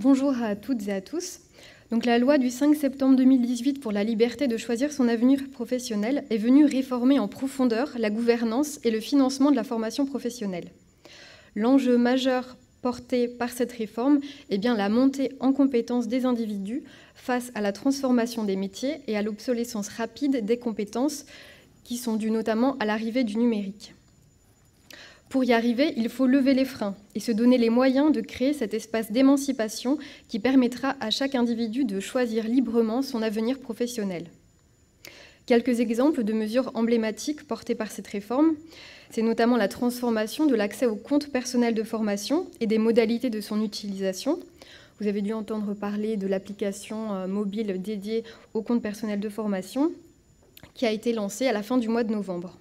Bonjour à toutes et à tous. Donc, la loi du 5 septembre 2018 pour la liberté de choisir son avenir professionnel est venue réformer en profondeur la gouvernance et le financement de la formation professionnelle. L'enjeu majeur porté par cette réforme est bien la montée en compétences des individus face à la transformation des métiers et à l'obsolescence rapide des compétences qui sont dues notamment à l'arrivée du numérique. Pour y arriver, il faut lever les freins et se donner les moyens de créer cet espace d'émancipation qui permettra à chaque individu de choisir librement son avenir professionnel. Quelques exemples de mesures emblématiques portées par cette réforme, c'est notamment la transformation de l'accès au compte personnel de formation et des modalités de son utilisation. Vous avez dû entendre parler de l'application mobile dédiée au compte personnel de formation qui a été lancée à la fin du mois de novembre.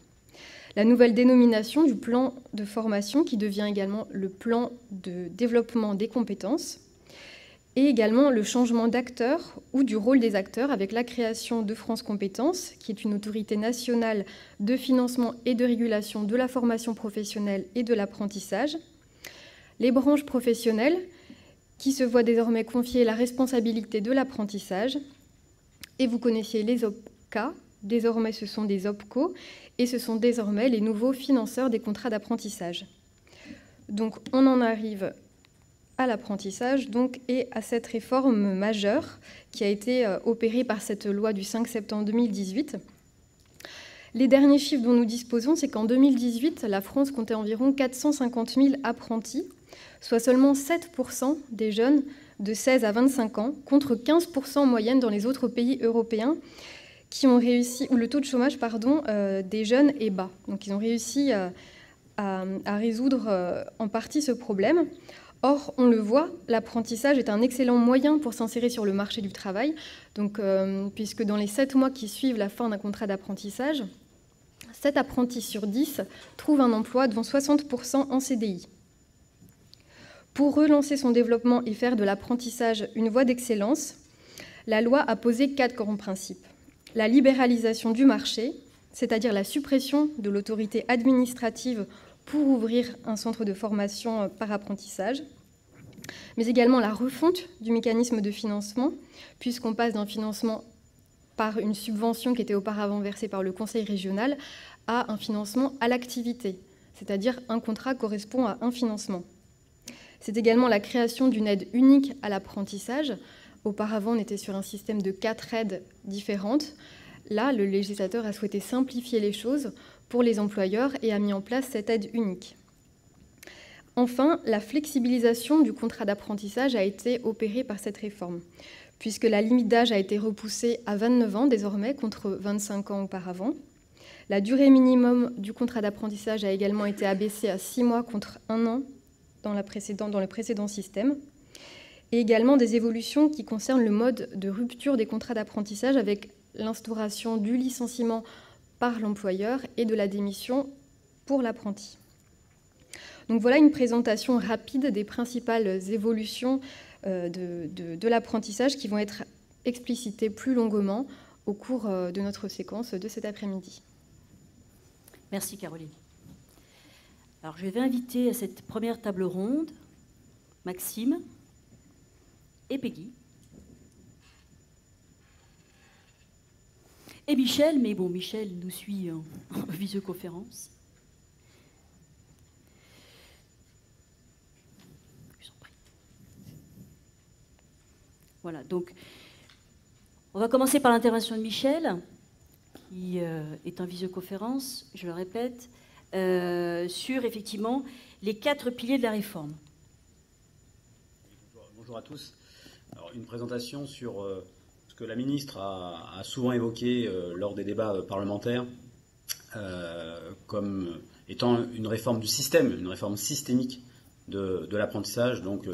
La nouvelle dénomination du plan de formation qui devient également le plan de développement des compétences et également le changement d'acteur ou du rôle des acteurs avec la création de France Compétences, qui est une autorité nationale de financement et de régulation de la formation professionnelle et de l'apprentissage. Les branches professionnelles qui se voient désormais confier la responsabilité de l'apprentissage. Et vous connaissiez les OPCA, désormais ce sont des OPCO, et ce sont désormais les nouveaux financeurs des contrats d'apprentissage. Donc on en arrive à l'apprentissage et à cette réforme majeure qui a été opérée par cette loi du 5 septembre 2018. Les derniers chiffres dont nous disposons, c'est qu'en 2018, la France comptait environ 450 000 apprentis, soit seulement 7% des jeunes de 16 à 25 ans, contre 15% en moyenne dans les autres pays européens, qui ont réussi, où le taux de chômage des jeunes est bas. Donc ils ont réussi à résoudre en partie ce problème. Or, on le voit, l'apprentissage est un excellent moyen pour s'insérer sur le marché du travail, puisque dans les 7 mois qui suivent la fin d'un contrat d'apprentissage, 7 apprentis sur 10 trouvent un emploi, dont 60% en CDI. Pour relancer son développement et faire de l'apprentissage une voie d'excellence, la loi a posé 4 grands principes. La libéralisation du marché, c'est-à-dire la suppression de l'autorité administrative pour ouvrir un centre de formation par apprentissage, mais également la refonte du mécanisme de financement, puisqu'on passe d'un financement par une subvention qui était auparavant versée par le conseil régional à un financement à l'activité, c'est-à-dire un contrat correspond à un financement. C'est également la création d'une aide unique à l'apprentissage. Auparavant, on était sur un système de 4 aides différentes. Là, le législateur a souhaité simplifier les choses pour les employeurs et a mis en place cette aide unique. Enfin, la flexibilisation du contrat d'apprentissage a été opérée par cette réforme, puisque la limite d'âge a été repoussée à 29 ans désormais, contre 25 ans auparavant. La durée minimum du contrat d'apprentissage a également été abaissée à 6 mois contre 1 an dans le précédent système. Et également des évolutions qui concernent le mode de rupture des contrats d'apprentissage avec l'instauration du licenciement par l'employeur et de la démission pour l'apprenti. Donc voilà une présentation rapide des principales évolutions de l'apprentissage qui vont être explicitées plus longuement au cours de notre séquence de cet après-midi. Merci Caroline. Alors je vais inviter à cette première table ronde Maxime et Peggy. Et Michel, mais bon, Michel nous suit en visioconférence. Je vous en prie. Voilà, donc on va commencer par l'intervention de Michel, qui est en visioconférence, je le répète, sur effectivement les 4 piliers de la réforme. Bonjour à tous. Alors, une présentation sur ce que la ministre a souvent évoqué lors des débats parlementaires comme étant une réforme du système, une réforme systémique de l'apprentissage. Donc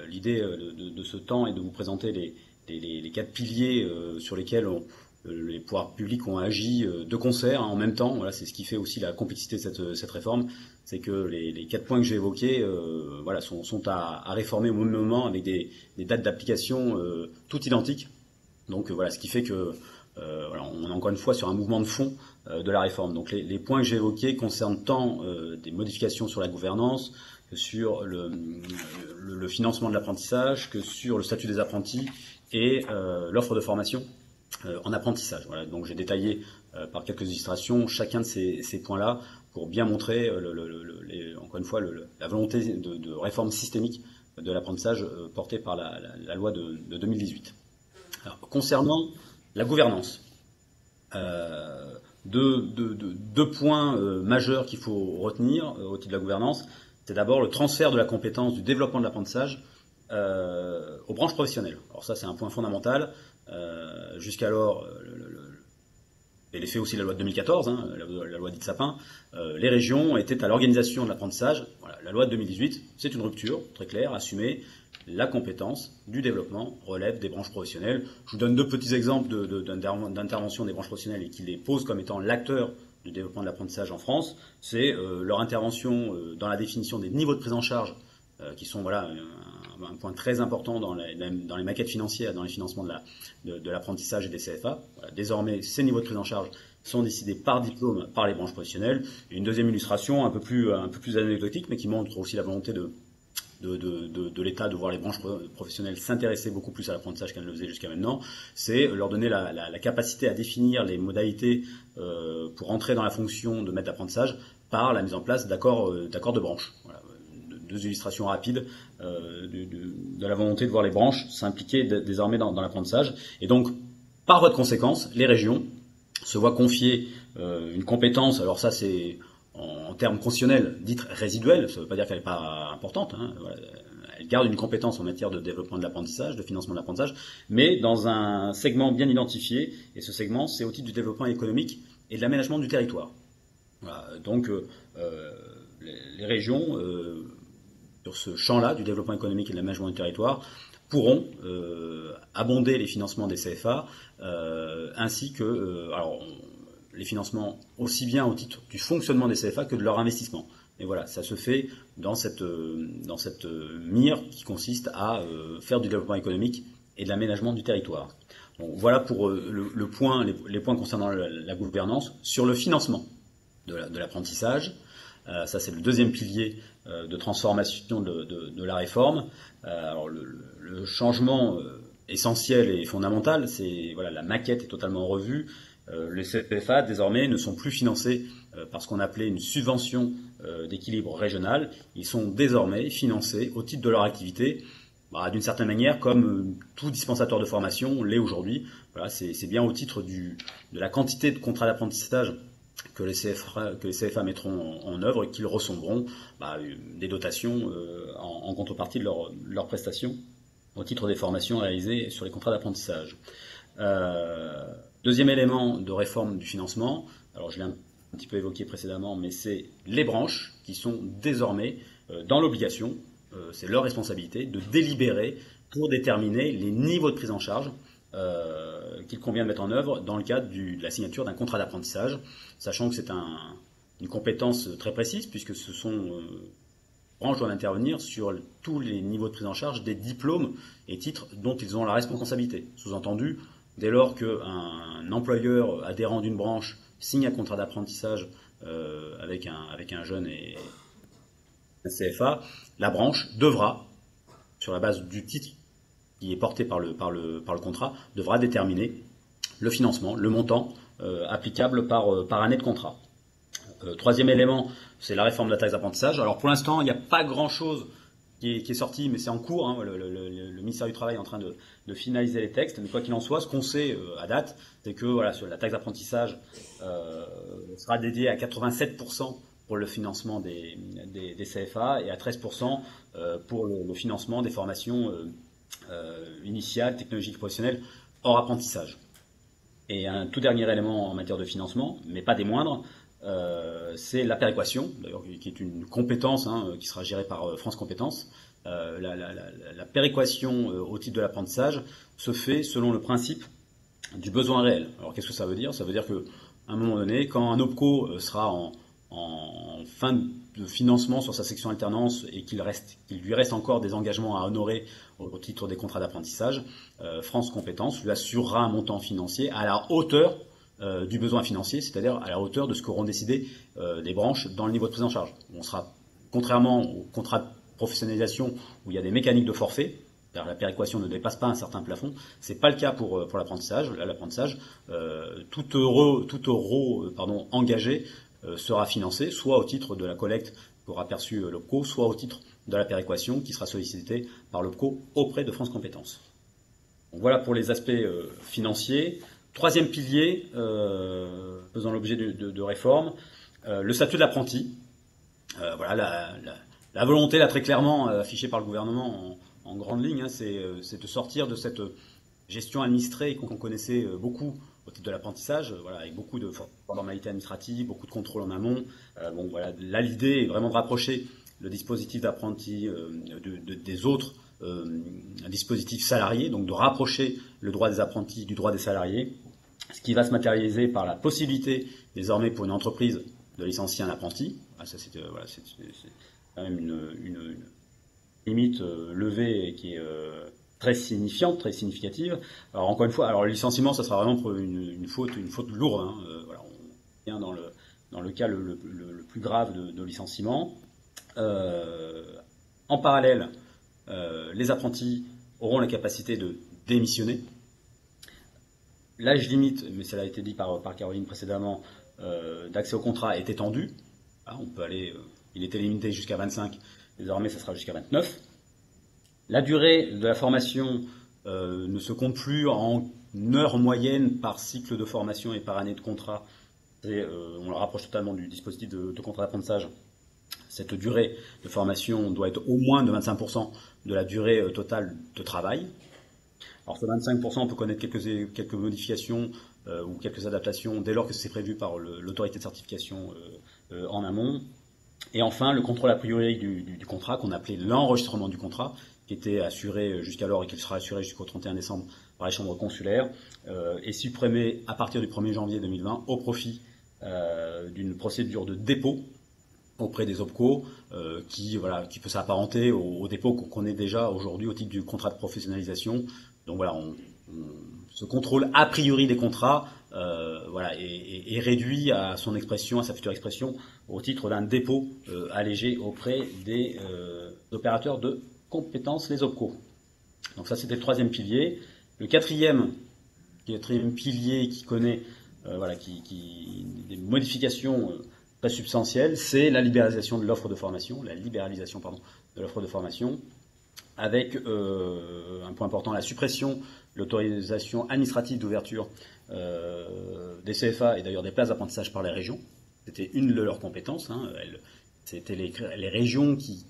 l'idée de ce temps est de vous présenter les 4 piliers sur lesquels les pouvoirs publics ont agi de concert en même temps. Voilà, c'est ce qui fait aussi la complexité de cette réforme. C'est que les 4 points que j'ai évoqués sont à réformer au même moment avec des dates d'application toutes identiques. Donc voilà, ce qui fait que voilà, on est encore une fois sur un mouvement de fond de la réforme. Donc les points que j'ai évoqués concernent tant des modifications sur la gouvernance que sur le financement de l'apprentissage, que sur le statut des apprentis et l'offre de formation en apprentissage. Voilà, donc j'ai détaillé par quelques illustrations chacun de ces points-là pour bien montrer, encore une fois, la volonté de réforme systémique de l'apprentissage portée par la loi de 2018. Alors, concernant la gouvernance, deux points majeurs qu'il faut retenir au titre de la gouvernance. C'est d'abord le transfert de la compétence du développement de l'apprentissage aux branches professionnelles. Alors ça, c'est un point fondamental. Jusqu'alors, et l'effet aussi de la loi de 2014, hein, la loi dite Sapin, les régions étaient à l'organisation de l'apprentissage. Voilà, la loi de 2018, c'est une rupture très claire, assumée. La compétence du développement relève des branches professionnelles. Je vous donne deux petits exemples d'intervention des branches professionnelles et qui les posent comme étant l'acteur du développement de l'apprentissage en France. C'est leur intervention dans la définition des niveaux de prise en charge, qui sont voilà, un point très important dans les maquettes financières, dans les financements de l'apprentissage et des CFA. Voilà, désormais, ces niveaux de prise en charge sont décidés par diplôme par les branches professionnelles. Et une deuxième illustration un peu plus anecdotique, mais qui montre aussi la volonté de l'État de voir les branches professionnelles s'intéresser beaucoup plus à l'apprentissage qu'elles ne le faisaient jusqu'à maintenant, c'est leur donner la capacité à définir les modalités pour entrer dans la fonction de maître d'apprentissage par la mise en place d'accords de branche. Voilà. Deux illustrations rapides de la volonté de voir les branches s'impliquer désormais dans l'apprentissage. Et donc, par voie de conséquence, les régions se voient confier une compétence, alors ça c'est en termes constitutionnels, dite résiduelle, ça ne veut pas dire qu'elle n'est pas importante, hein, voilà, elle garde une compétence en matière de développement de l'apprentissage, de financement de l'apprentissage, mais dans un segment bien identifié, et ce segment c'est au titre du développement économique et de l'aménagement du territoire. Voilà, donc les régions, sur ce champ-là du développement économique et de l'aménagement du territoire, pourront abonder les financements des CFA, ainsi que les financements aussi bien au titre du fonctionnement des CFA que de leur investissement. Et voilà, ça se fait dans cette mire qui consiste à faire du développement économique et de l'aménagement du territoire. Bon, voilà pour les points concernant la gouvernance. Sur le financement de l'apprentissage, ça c'est le deuxième pilier de transformation de la réforme. Alors le changement essentiel et fondamental, c'est voilà, la maquette est totalement revue. Les CFA désormais ne sont plus financés par ce qu'on appelait une subvention d'équilibre régional. Ils sont désormais financés au titre de leur activité, d'une certaine manière comme tout dispensateur de formation l'est aujourd'hui. Voilà, c'est bien au titre de la quantité de contrats d'apprentissage que les CFA mettront en œuvre et qu'ils recevront des dotations en contrepartie de leurs prestations au titre des formations réalisées sur les contrats d'apprentissage. Deuxième élément de réforme du financement, alors je l'ai un petit peu évoqué précédemment, mais c'est les branches qui sont désormais dans l'obligation, c'est leur responsabilité, de délibérer pour déterminer les niveaux de prise en charge qu'il convient de mettre en œuvre dans le cadre de la signature d'un contrat d'apprentissage, sachant que c'est une compétence très précise, puisque ce sont les branches doivent intervenir sur tous les niveaux de prise en charge des diplômes et titres dont ils ont la responsabilité. Sous-entendu, dès lors qu'un employeur adhérent d'une branche signe un contrat d'apprentissage avec un jeune et un CFA, la branche devra, sur la base du titre qui est porté par le contrat, devra déterminer le financement, le montant applicable par année de contrat. Troisième élément, c'est la réforme de la taxe d'apprentissage. Alors pour l'instant, il n'y a pas grand-chose qui est sorti, mais c'est en cours. Hein. Le ministère du Travail est en train de finaliser les textes. Mais quoi qu'il en soit, ce qu'on sait à date, c'est que voilà, la taxe d'apprentissage sera dédiée à 87% pour le financement des CFA et à 13% pour le financement des formations initiales, technologiques, professionnelles, hors apprentissage. Et un tout dernier élément en matière de financement, mais pas des moindres, c'est la péréquation, d'ailleurs, qui est une compétence qui sera gérée par France Compétences. La péréquation au titre de l'apprentissage se fait selon le principe du besoin réel. Alors qu'est-ce que ça veut dire ? Ça veut dire qu'à un moment donné, quand un OPCO sera en en fin de financement sur sa section alternance et qu'il lui reste encore des engagements à honorer au titre des contrats d'apprentissage, France Compétences lui assurera un montant financier à la hauteur du besoin financier, c'est-à-dire à la hauteur de ce qu'auront décidé les branches dans le niveau de prise en charge. On sera, contrairement au contrat de professionnalisation où il y a des mécaniques de forfait, la péréquation ne dépasse pas un certain plafond, c'est pas le cas pour l'apprentissage. L'apprentissage, tout euro engagé sera financé soit au titre de la collecte qu'aura perçu l'OPCO, soit au titre de la péréquation qui sera sollicitée par l'OPCO auprès de France Compétences. Donc voilà pour les aspects financiers. Troisième pilier, faisant l'objet de réformes, le statut de l'apprenti. Voilà, la volonté là très clairement affichée par le gouvernement en grande ligne, hein, c'est de sortir de cette gestion administrée qu'on connaissait beaucoup au titre de l'apprentissage, voilà, avec beaucoup de formalités administratives, beaucoup de contrôles en amont. Bon, voilà, là, l'idée est vraiment de rapprocher le dispositif d'apprenti des autres dispositifs salariés, donc de rapprocher le droit des apprentis du droit des salariés, ce qui va se matérialiser par la possibilité désormais pour une entreprise de licencier un apprenti. Ah, ça, c'est quand même une limite levée qui est très signifiante, très significative. Alors encore une fois, alors le licenciement, ça sera vraiment pour une faute lourde. Hein. Voilà, on vient dans le cas le plus grave de licenciement. En parallèle, les apprentis auront la capacité de démissionner. L'âge limite, mais cela a été dit par Caroline précédemment, d'accès au contrat est étendu. Là, on peut aller, il était limité jusqu'à 25, désormais ça sera jusqu'à 29. La durée de la formation ne se compte plus en heures moyennes par cycle de formation et par année de contrat. On le rapproche totalement du dispositif de contrat d'apprentissage. Cette durée de formation doit être au moins de 25% de la durée totale de travail. Alors ce 25%, on peut connaître quelques modifications ou quelques adaptations dès lors que c'est prévu par l'autorité de certification en amont. Et enfin, le contrôle a priori du contrat, qu'on appelait l'enregistrement du contrat, qui était assuré jusqu'alors et qui sera assuré jusqu'au 31 décembre par les chambres consulaires, est supprimé à partir du 1er janvier 2020 au profit d'une procédure de dépôt auprès des OPCO qui peut s'apparenter au dépôt qu'on connaît déjà aujourd'hui au titre du contrat de professionnalisation. Donc voilà, ce contrôle a priori des contrats est réduit à son expression, à sa future expression, au titre d'un dépôt allégé auprès des opérateurs de compétences, les OPCO. Donc ça, c'était le troisième pilier. Le quatrième pilier qui connaît des modifications très substantielles, c'est la libéralisation de l'offre de formation, avec un point important, la suppression de l'autorisation administrative d'ouverture des CFA et d'ailleurs des places d'apprentissage par les régions. C'était une de leurs compétences. Hein. C'était les régions qui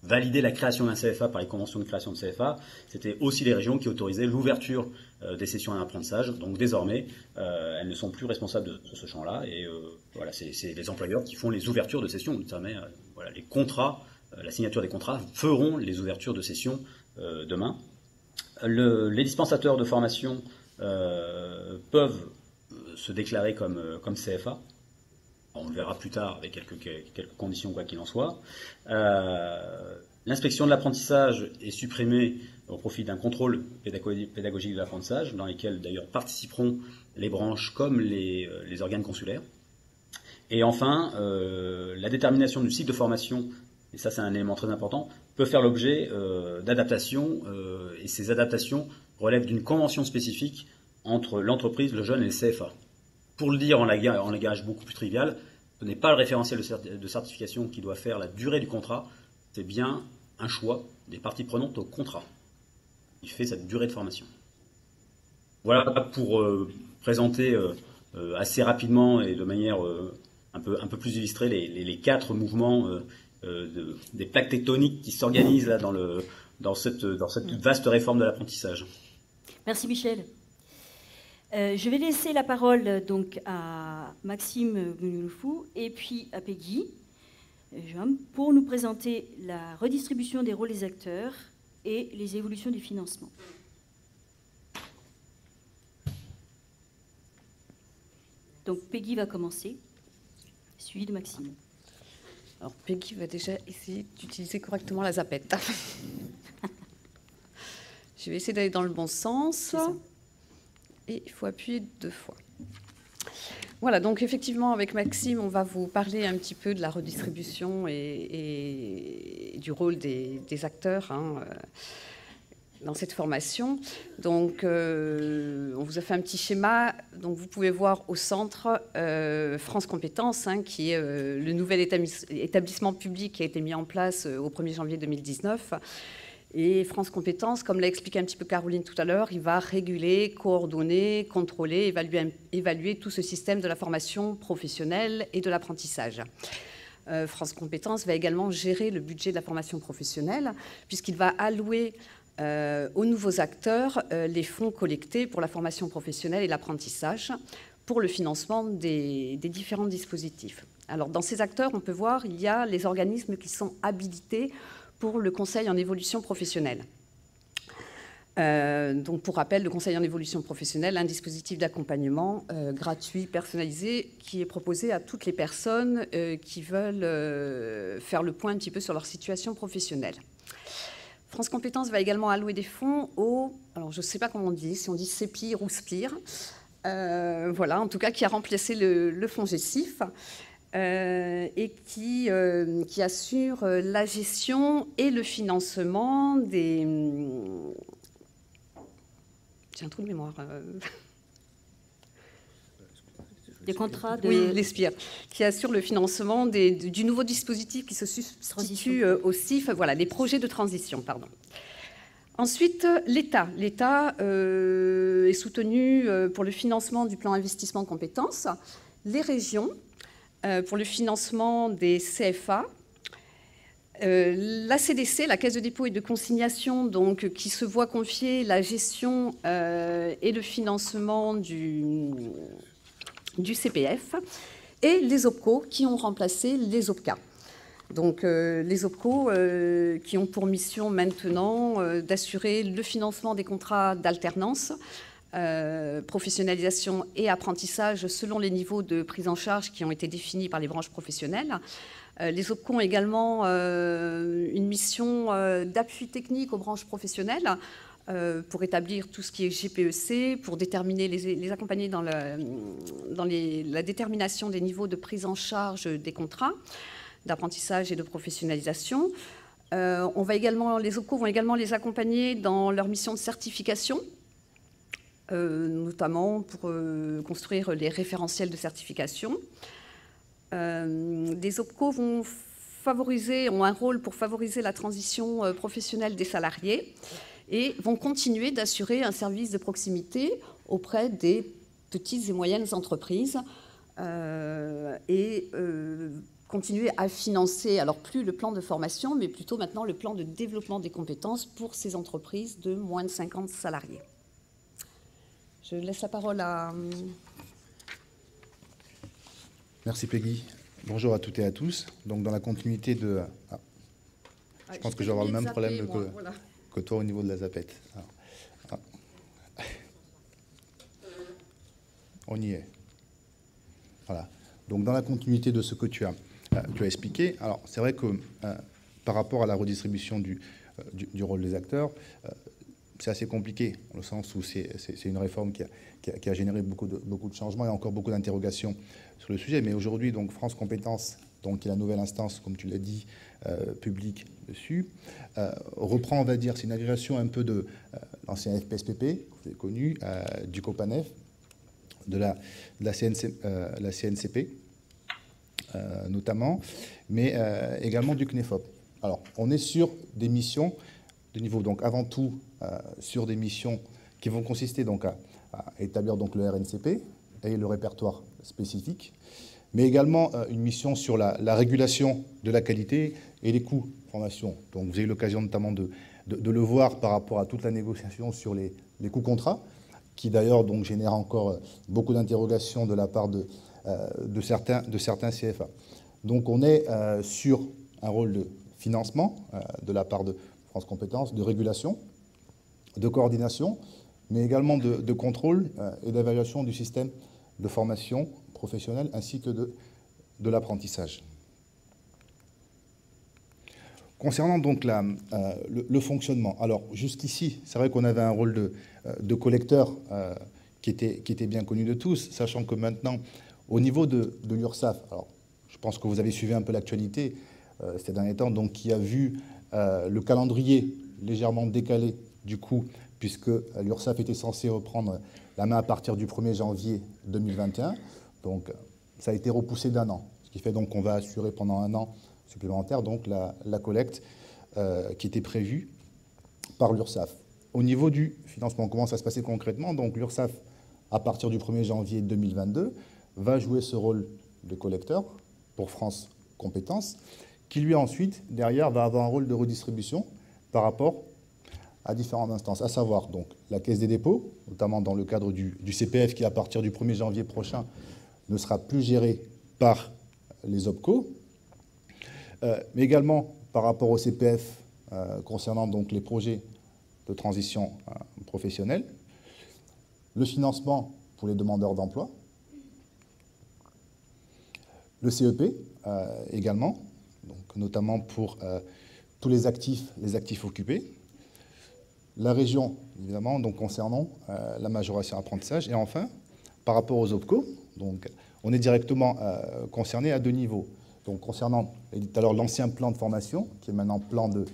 validaient la création d'un CFA par les conventions de création de CFA. C'était aussi les régions qui autorisaient l'ouverture des sessions en apprentissage. Donc désormais, elles ne sont plus responsables de ce champ-là. Et c'est les employeurs qui font les ouvertures de sessions. Désormais, les contrats, la signature des contrats feront les ouvertures de sessions demain. Les dispensateurs de formation peuvent se déclarer comme CFA. On le verra plus tard avec quelques conditions, quoi qu'il en soit. L'inspection de l'apprentissage est supprimée au profit d'un contrôle pédagogique de l'apprentissage, dans lesquels d'ailleurs participeront les branches comme les organes consulaires. Et enfin, la détermination du cycle de formation, et ça c'est un élément très important, peut faire l'objet d'adaptations, et ces adaptations relèvent d'une convention spécifique entre l'entreprise, le jeune et le CFA. Pour le dire en langage beaucoup plus trivial, ce n'est pas le référentiel de certification qui doit faire la durée du contrat, c'est bien un choix des parties prenantes au contrat qui fait cette durée de formation. Voilà pour présenter assez rapidement et de manière un peu plus illustrée les quatre mouvements des plaques tectoniques qui s'organisent là dans cette vaste réforme de l'apprentissage. Merci Michel. Je vais laisser la parole donc à Maxime Gounoulfou et puis à Peggy pour nous présenter la redistribution des rôles des acteurs et les évolutions du financement. Donc Peggy va commencer, suivi de Maxime. Alors, Peggy va déjà essayer d'utiliser correctement la zapette. Je vais essayer d'aller dans le bon sens. Et il faut appuyer 2 fois. Voilà, donc effectivement, avec Maxime, on va vous parler un petit peu de la redistribution et du rôle des acteurs dans cette formation. Donc, on vous a fait un petit schéma. Donc, vous pouvez voir au centre France Compétences, qui est le nouvel établissement public qui a été mis en place au 1er janvier 2019. Et France Compétences, comme l'a expliqué un petit peu Caroline tout à l'heure, il va réguler, coordonner, contrôler, évaluer tout ce système de la formation professionnelle et de l'apprentissage. France Compétences va également gérer le budget de la formation professionnelle, puisqu'il va allouer aux nouveaux acteurs les fonds collectés pour la formation professionnelle et l'apprentissage pour le financement des différents dispositifs. Alors, dans ces acteurs, on peut voir, il y a les organismes qui sont habilités pour le conseil en évolution professionnelle. Donc, pour rappel, le conseil en évolution professionnelle, un dispositif d'accompagnement gratuit, personnalisé, qui est proposé à toutes les personnes qui veulent faire le point un petit peu sur leur situation professionnelle. France Compétences va également allouer des fonds alors je ne sais pas comment on dit, si on dit CEPIR ou SPIR, voilà, en tout cas qui a remplacé le fonds GESIF, et qui assure la gestion et le financement des... J'ai un trou de mémoire. Des contrats de... Oui, les SPIR, qui assure le financement du nouveau dispositif qui se substitue au CIF, voilà, les projets de transition, pardon. Ensuite, l'État. L'État est soutenu pour le financement du plan investissement compétences, les régions, pour le financement des CFA, la CDC, la Caisse de dépôt et de consignation, donc, qui se voit confier la gestion et le financement du CPF, et les OPCO qui ont remplacé les OPCA. Donc, les OPCO qui ont pour mission maintenant d'assurer le financement des contrats d'alternance, professionnalisation et apprentissage selon les niveaux de prise en charge qui ont été définis par les branches professionnelles. Les OPCO ont également une mission d'appui technique aux branches professionnelles pour établir tout ce qui est GPEC, pour déterminer, les accompagner dans la détermination des niveaux de prise en charge des contrats d'apprentissage et de professionnalisation. Les OPCO vont également les accompagner dans leur mission de certification, notamment pour construire les référentiels de certification. Les OPCO ont un rôle pour favoriser la transition professionnelle des salariés et vont continuer d'assurer un service de proximité auprès des petites et moyennes entreprises et continuer à financer, alors plus le plan de formation, mais plutôt maintenant le plan de développement des compétences pour ces entreprises de moins de 50 salariés. Je laisse la parole à... Merci Peggy. Bonjour à toutes et à tous. Donc dans la continuité de... je pense que je vais avoir le même problème que toi au niveau de la zapette. On y est. Voilà. Donc dans la continuité de ce que tu as expliqué, alors c'est vrai que par rapport à la redistribution du rôle des acteurs, c'est assez compliqué, dans le sens où c'est une réforme qui a généré beaucoup de changements et encore beaucoup d'interrogations sur le sujet. Mais aujourd'hui, donc France Compétences, donc, qui est la nouvelle instance, comme tu l'as dit, publique dessus, reprend, on va dire, c'est une agrégation un peu de l'ancien FPSPP, vous avez connu, du COPANEF, de la CNCP, notamment, mais également du CNEFOP. Alors, on est sur des missions de niveau, donc avant tout, sur des missions qui vont consister donc à établir donc le RNCP et le répertoire spécifique, mais également une mission sur la régulation de la qualité et les coûts de formation. Donc vous avez eu l'occasion notamment de le voir par rapport à toute la négociation sur les coûts contrats, qui d'ailleurs donc génère encore beaucoup d'interrogations de la part de certains CFA. Donc on est sur un rôle de financement de la part de France Compétences, de régulation, de coordination, mais également de contrôle et d'évaluation du système de formation professionnelle ainsi que de l'apprentissage. Concernant donc le fonctionnement, alors jusqu'ici, c'est vrai qu'on avait un rôle de collecteur qui était bien connu de tous, sachant que maintenant, au niveau de l'URSSAF, alors je pense que vous avez suivi un peu l'actualité ces derniers temps, donc qui a vu le calendrier légèrement décalé du coup, puisque l'URSSAF était censé reprendre la main à partir du 1er janvier 2021, donc ça a été repoussé d'1 an, ce qui fait donc qu'on va assurer pendant 1 an supplémentaire, donc la collecte qui était prévue par l'URSSAF. Au niveau du financement, comment ça se passait concrètement? Donc l'URSSAF, à partir du 1er janvier 2022, va jouer ce rôle de collecteur pour France Compétences, qui lui ensuite, derrière, va avoir un rôle de redistribution par rapport à différentes instances, à savoir donc la Caisse des dépôts, notamment dans le cadre du CPF, qui à partir du 1er janvier prochain ne sera plus géré par les OPCO, mais également par rapport au CPF concernant donc les projets de transition professionnelle, le financement pour les demandeurs d'emploi, le CEP également, donc notamment pour tous les actifs occupés, la région évidemment donc concernant la majoration apprentissage, et enfin par rapport aux OPCO, donc on est directement concerné à 2 niveaux. Donc concernant, j'ai dit tout à l'heure, l'ancien plan de formation, qui est maintenant plan de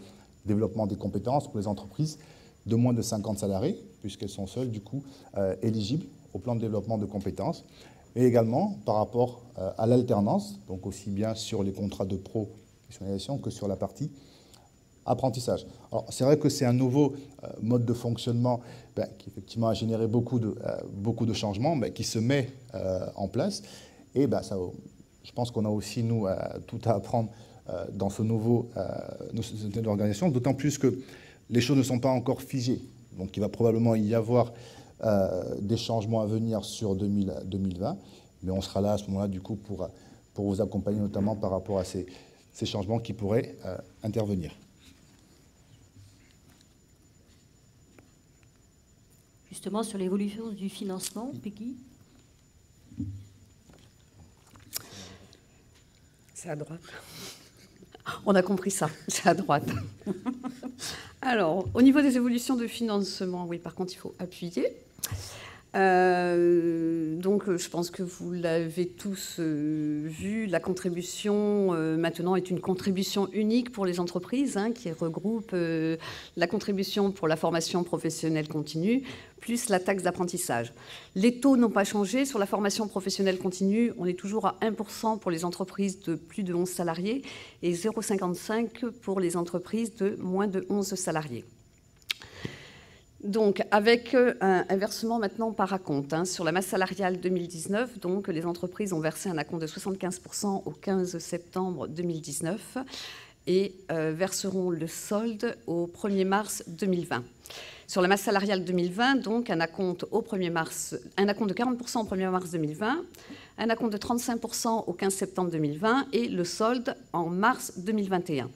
développement des compétences pour les entreprises de moins de 50 salariés, puisqu'elles sont seules, du coup, éligibles au plan de développement de compétences, et également par rapport à l'alternance, donc aussi bien sur les contrats de professionnalisation que sur la partie apprentissage. Alors c'est vrai que c'est un nouveau mode de fonctionnement qui effectivement a généré beaucoup de changements, qui se met en place, et ça, je pense qu'on a aussi, nous, tout à apprendre dans ce nouveau organisation, d'autant plus que les choses ne sont pas encore figées. Donc il va probablement y avoir des changements à venir sur 2020, mais on sera là à ce moment-là, du coup, pour vous accompagner, notamment par rapport à ces changements qui pourraient intervenir. Justement, sur l'évolution du financement, Peggy? C'est à droite. On a compris ça, c'est à droite. Alors, au niveau des évolutions de financement, oui, par contre, il faut appuyer. Donc, je pense que vous l'avez tous vu, la contribution maintenant est une contribution unique pour les entreprises qui regroupe la contribution pour la formation professionnelle continue plus la taxe d'apprentissage. Les taux n'ont pas changé. Sur la formation professionnelle continue, on est toujours à 1% pour les entreprises de plus de 11 salariés et 0,55 pour les entreprises de moins de 11 salariés. Donc, avec un versement maintenant par acompte. Sur la masse salariale 2019, donc, les entreprises ont versé un acompte de 75% au 15 septembre 2019 et verseront le solde au 1er mars 2020. Sur la masse salariale 2020, donc, un acompte de 40% au 1er mars 2020, un acompte de 35% au 15 septembre 2020 et le solde en mars 2021.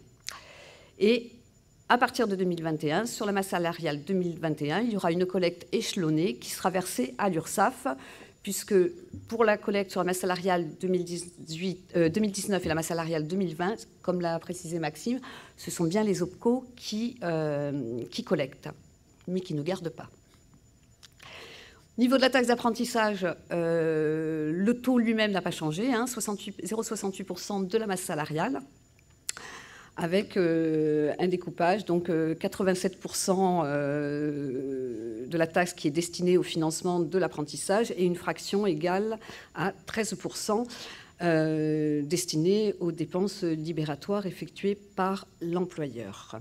Et à partir de 2021, sur la masse salariale 2021, il y aura une collecte échelonnée qui sera versée à l'URSSAF, puisque pour la collecte sur la masse salariale 2019 et la masse salariale 2020, comme l'a précisé Maxime, ce sont bien les OPCO qui collectent, mais qui ne gardent pas. Au niveau de la taxe d'apprentissage, le taux lui-même n'a pas changé, 0,68% de la masse salariale, avec un découpage, donc 87% de la taxe qui est destinée au financement de l'apprentissage et une fraction égale à 13% destinée aux dépenses libératoires effectuées par l'employeur.